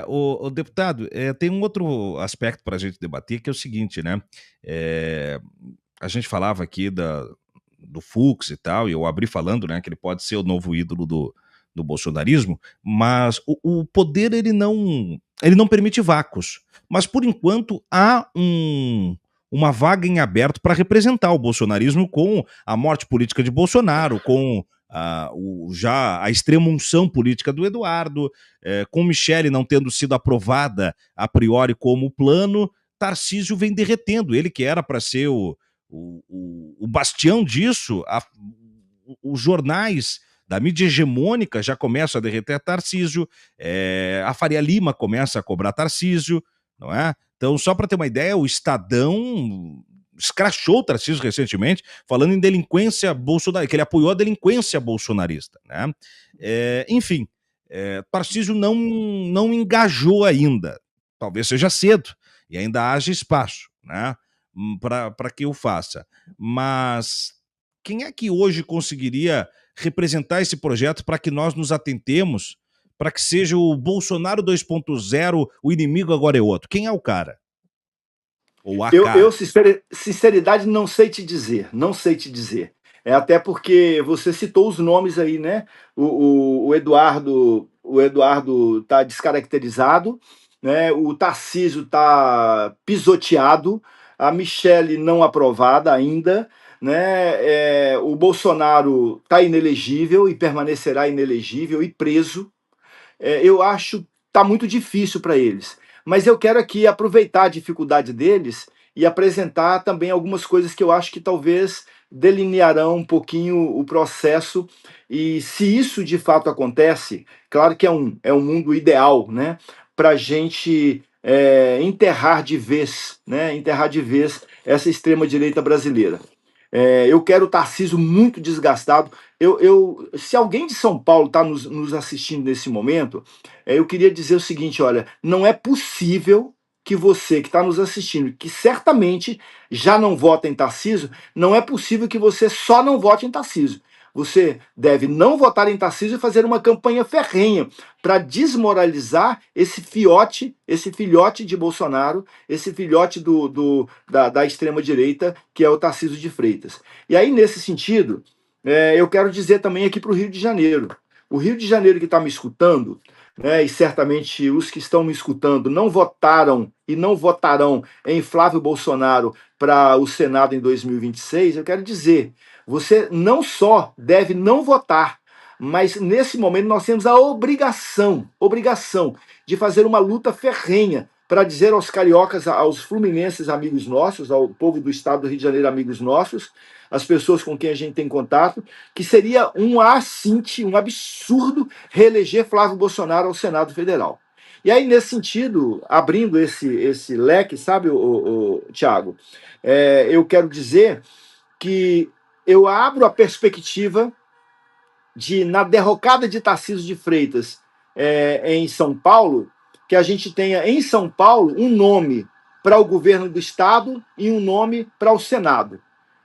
O deputado, tem um outro aspecto para a gente debater, que é o seguinte, né? Eh, a gente falava aqui do Fux e tal, e eu abri falando, né, que ele pode ser o novo ídolo do bolsonarismo, mas o poder ele não permite vácuos. Mas por enquanto há uma vaga em aberto para representar o bolsonarismo com a morte política de Bolsonaro, com já a extrema unção política do Eduardo, com Michele não tendo sido aprovada a priori como plano, Tarcísio vem derretendo. Ele que era para ser o bastião disso, os jornais da mídia hegemônica já começam a derreter Tarcísio, a Faria Lima começa a cobrar Tarcísio, não é? Então, só para ter uma ideia, o Estadão escrachou o Tarcísio recentemente, falando em delinquência bolsonarista, que ele apoiou a delinquência bolsonarista, né? Enfim, Tarcísio não engajou ainda, talvez seja cedo, e ainda haja espaço, né? Para que o faça. Mas quem é que hoje conseguiria representar esse projeto para que nós nos atentemos, para que seja o Bolsonaro 2.0, o inimigo agora é outro? Quem é o cara? Ou a Eu cara? sinceridade, não sei te dizer, não sei te dizer. É até porque você citou os nomes aí, né? O Eduardo está descaracterizado, né? O Tarcísio está pisoteado, a Michele não aprovada ainda, né? O Bolsonaro está inelegível e permanecerá inelegível e preso. Eu acho que está muito difícil para eles. Mas eu quero aqui aproveitar a dificuldade deles e apresentar também algumas coisas que eu acho que talvez delinearão um pouquinho o processo. E se isso de fato acontece, claro que é um mundo ideal, né? Para a gente enterrar de vez, né? Enterrar de vez essa extrema-direita brasileira. Eu quero o Tarcísio muito desgastado. Se alguém de São Paulo está nos assistindo nesse momento, eu queria dizer o seguinte: olha, não é possível que você que está nos assistindo, que certamente já não vota em Tarcísio, não é possível que você só não vote em Tarcísio. Você deve não votar em Tarcísio e fazer uma campanha ferrenha para desmoralizar esse filhote de Bolsonaro, esse filhote da extrema-direita, que é o Tarcísio de Freitas. E aí, nesse sentido, eu quero dizer também aqui para o Rio de Janeiro. O Rio de Janeiro que está me escutando, né, e certamente os que estão me escutando não votaram e não votarão em Flávio Bolsonaro para o Senado em 2026, eu quero dizer, você não só deve não votar, mas nesse momento nós temos a obrigação de fazer uma luta ferrenha para dizer aos cariocas, aos fluminenses amigos nossos, ao povo do estado do Rio de Janeiro amigos nossos, as pessoas com quem a gente tem contato, que seria um assinte, um absurdo reeleger Flávio Bolsonaro ao Senado Federal. E aí, nesse sentido, abrindo esse leque, sabe, Tiago, eu quero dizer que eu abro a perspectiva de, na derrocada de Tarcísio de Freitas em São Paulo, que a gente tenha em São Paulo um nome para o governo do estado e um nome para o Senado.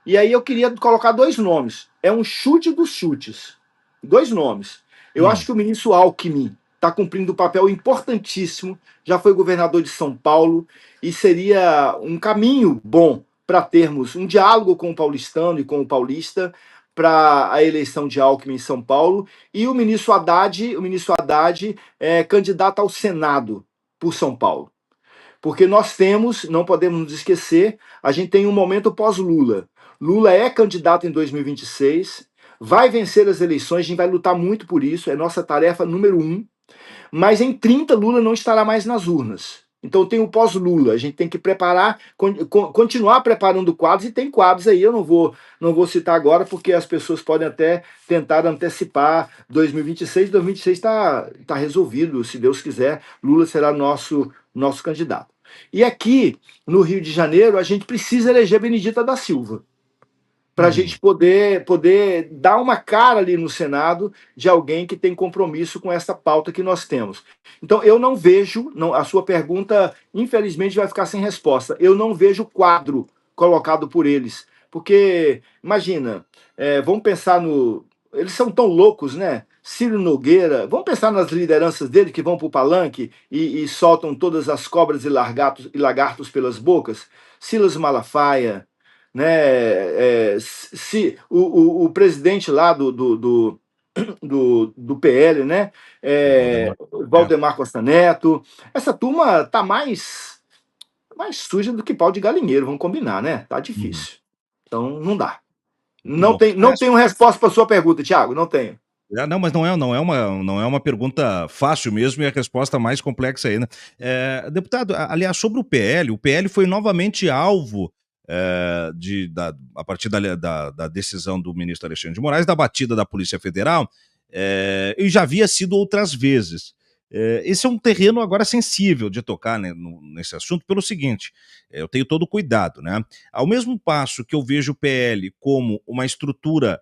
E aí eu queria colocar dois nomes. É um chute dos chutes. Dois nomes. Eu acho Hum. que o ministro Alckmin está cumprindo um papel importantíssimo, já foi governador de São Paulo, e seria um caminho bom para termos um diálogo com o paulistano e com o paulista para a eleição de Alckmin em São Paulo, e o ministro Haddad é candidato ao Senado por São Paulo. Porque nós temos, não podemos nos esquecer, a gente tem um momento pós-Lula. Lula é candidato em 2026, vai vencer as eleições, a gente vai lutar muito por isso, é nossa tarefa número 1, mas em 30 Lula não estará mais nas urnas. Então tem o pós-Lula, a gente tem que preparar, continuar preparando quadros, e tem quadros aí, eu não vou citar agora, porque as pessoas podem até tentar antecipar 2026. 2026 está resolvido, se Deus quiser, Lula será nosso candidato. E aqui, no Rio de Janeiro, a gente precisa eleger Benedita da Silva, para a Uhum. gente poder dar uma cara ali no Senado de alguém que tem compromisso com essa pauta que nós temos. Então, eu não vejo, não, a sua pergunta, infelizmente, vai ficar sem resposta. Eu não vejo quadro colocado por eles. Porque, imagina, vamos pensar no. Eles são tão loucos, né? Ciro Nogueira, vamos pensar nas lideranças dele que vão para o palanque e soltam todas as cobras e lagartos pelas bocas? Silas Malafaia, né? Se, o presidente lá do PL, né? O Valdemar. É. Valdemar Costa Neto. Essa turma tá mais suja do que pau de galinheiro, vamos combinar, né? Tá Uhum. difícil. Então não dá. Muito bom. Não tenho resposta para sua pergunta, Thiago, não tenho. Não, mas não é uma pergunta fácil mesmo e a resposta mais complexa aí, né? Deputado, aliás, sobre o PL foi novamente alvo a partir da decisão do ministro Alexandre de Moraes, da batida da Polícia Federal, e já havia sido outras vezes. Esse é um terreno agora sensível de tocar, né, nesse assunto, pelo seguinte: eu tenho todo o cuidado, né? Ao mesmo passo que eu vejo o PL como uma estrutura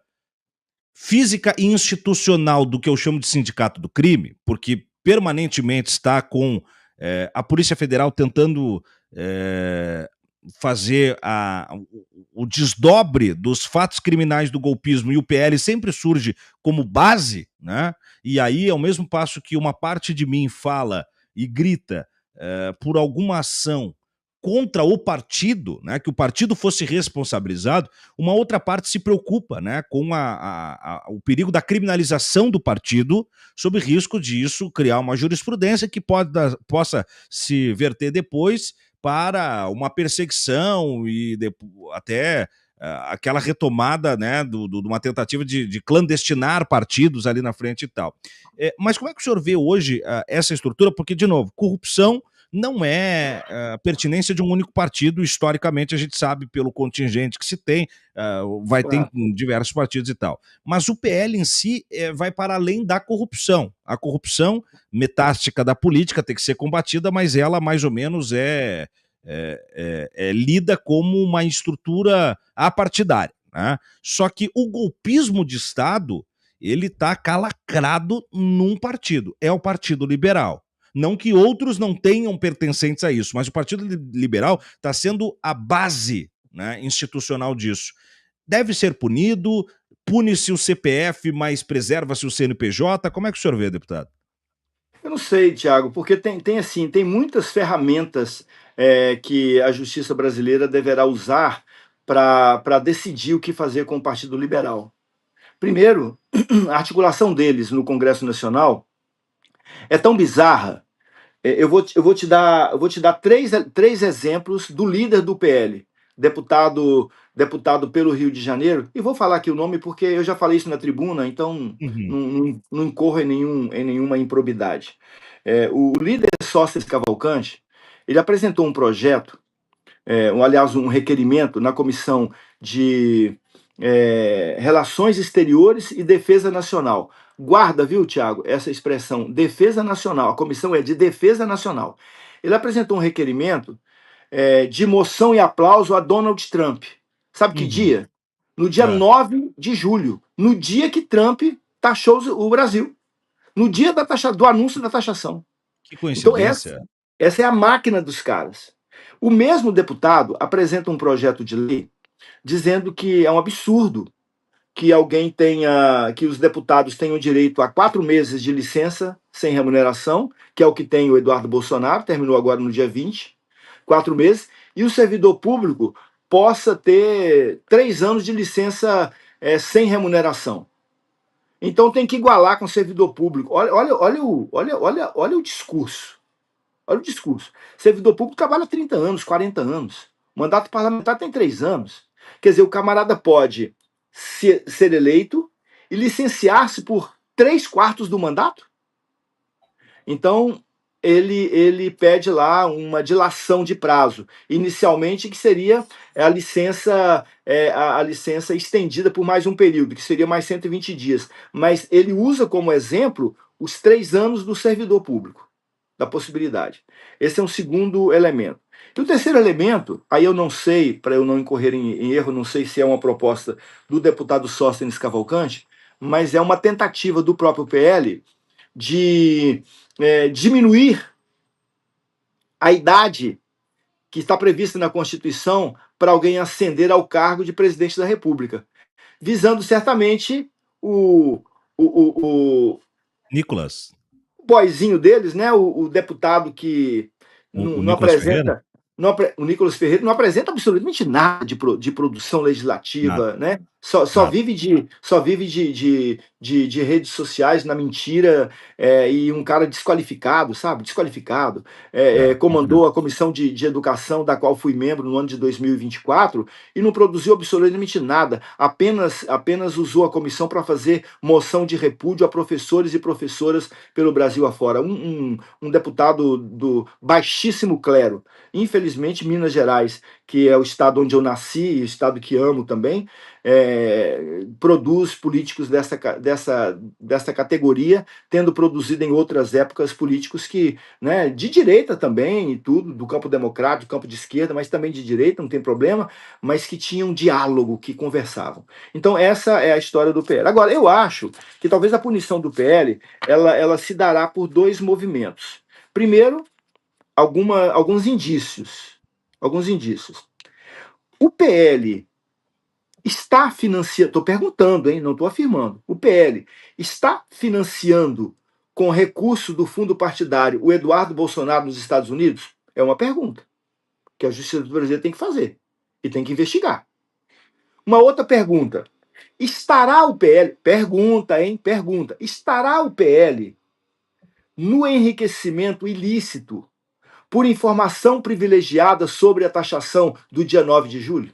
física e institucional do que eu chamo de sindicato do crime, porque permanentemente está com a Polícia Federal tentando fazer o desdobre dos fatos criminais do golpismo, e o PL sempre surge como base, né? E aí, ao mesmo passo que uma parte de mim fala e grita por alguma ação contra o partido, né, que o partido fosse responsabilizado, uma outra parte se preocupa, né, com o perigo da criminalização do partido, sob risco disso criar uma jurisprudência que possa se verter depois para uma perseguição e até aquela retomada, né, de uma tentativa de clandestinar partidos ali na frente e tal. Mas como é que o senhor vê hoje essa estrutura? Porque, de novo, corrupção não é pertinência de um único partido. Historicamente, a gente sabe pelo contingente que se tem, vai ter em diversos partidos e tal. Mas o PL em si vai para além da corrupção. A corrupção metástica da política tem que ser combatida, mas ela mais ou menos lida como uma estrutura apartidária, né? Só que o golpismo de Estado, ele está calacrado num partido, é o Partido Liberal. Não que outros não tenham pertencentes a isso, mas o Partido Liberal está sendo a base, né, institucional disso. Deve ser punido, pune-se o CPF, mas preserva-se o CNPJ. Como é que o senhor vê, deputado? Eu não sei, Thiago, porque tem muitas ferramentas que a justiça brasileira deverá usar para decidir o que fazer com o Partido Liberal. Primeiro, a articulação deles no Congresso Nacional é tão bizarra. Eu vou te dar três exemplos do líder do PL, deputado pelo Rio de Janeiro, e vou falar aqui o nome porque eu já falei isso na tribuna, então Uhum. não incorro em nenhuma improbidade. O líder Sócrates Cavalcante, ele apresentou um projeto, aliás, um requerimento na Comissão de Relações Exteriores e Defesa Nacional. Guarda, viu, Tiago, essa expressão, defesa nacional. A comissão é de defesa nacional. Ele apresentou um requerimento de moção e aplauso a Donald Trump. Sabe que Uhum. dia? No dia 9 de julho, no dia que Trump taxou o Brasil. No dia do anúncio da taxação. Que Então, coincidência. essa é a máquina dos caras. O mesmo deputado apresenta um projeto de lei dizendo que é um absurdo que que os deputados tenham direito a 4 meses de licença sem remuneração, que é o que tem o Eduardo Bolsonaro, terminou agora no dia 20, 4 meses, e o servidor público possa ter 3 anos de licença sem remuneração. Então tem que igualar com o servidor público. Olha o discurso. Olha o discurso. Servidor público trabalha 30 anos, 40 anos. O mandato parlamentar tem 3 anos. Quer dizer, o camarada pode ser eleito e licenciar-se por 3/4 do mandato? Então, ele pede lá uma dilação de prazo, inicialmente que seria a licença estendida por mais um período, que seria mais 120 dias. Mas ele usa como exemplo os 3 anos do servidor público, da possibilidade. Esse é um segundo elemento. E o terceiro elemento, aí eu não sei, para eu não incorrer em erro, não sei se é uma proposta do deputado Sóstenes Cavalcante, mas é uma tentativa do próprio PL de diminuir a idade que está prevista na Constituição para alguém ascender ao cargo de presidente da República, visando certamente o Nicolas, boyzinho deles, né? O deputado que o não Nicolas Ferreira? apresenta, o Nicolas Ferreira não apresenta absolutamente nada de produção Nada, legislativa, né? Só nada. vive de redes sociais na mentira, e um cara desqualificado, sabe? Desqualificado. Muito mesmo. Comandou a comissão de educação, da qual fui membro no ano de 2024, e não produziu absolutamente nada, apenas usou a comissão para fazer moção de repúdio a professores e professoras pelo Brasil afora. Um deputado do baixíssimo clero. Infelizmente, Minas Gerais, que é o estado onde eu nasci, o estado que amo também, produz políticos dessa categoria, tendo produzido em outras épocas políticos que, né, de direita também, e tudo, do campo democrático, do campo de esquerda, mas também de direita, não tem problema, mas que tinham diálogo, que conversavam. Então, essa é a história do PL. Agora, eu acho que talvez a punição do PL ela se dará por dois movimentos. Primeiro, alguns indícios. Alguns indícios. O PL está financiando, estou perguntando, hein, não estou afirmando. O PL está financiando com recurso do fundo partidário o Eduardo Bolsonaro nos Estados Unidos? É uma pergunta que a Justiça do Brasil tem que fazer e tem que investigar. Uma outra pergunta. Estará o PL, pergunta, hein? Pergunta. Estará o PL no enriquecimento ilícito por informação privilegiada sobre a taxação do dia 9 de julho?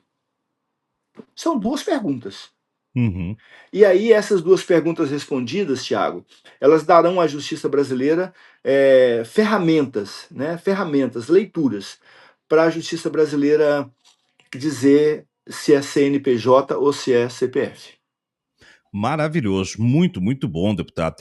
São duas perguntas. Uhum. E aí, essas duas perguntas respondidas, Tiago, elas darão à justiça brasileira ferramentas, né? Ferramentas, leituras, para a justiça brasileira dizer se é CNPJ ou se é CPF. Maravilhoso, muito, muito bom, deputado.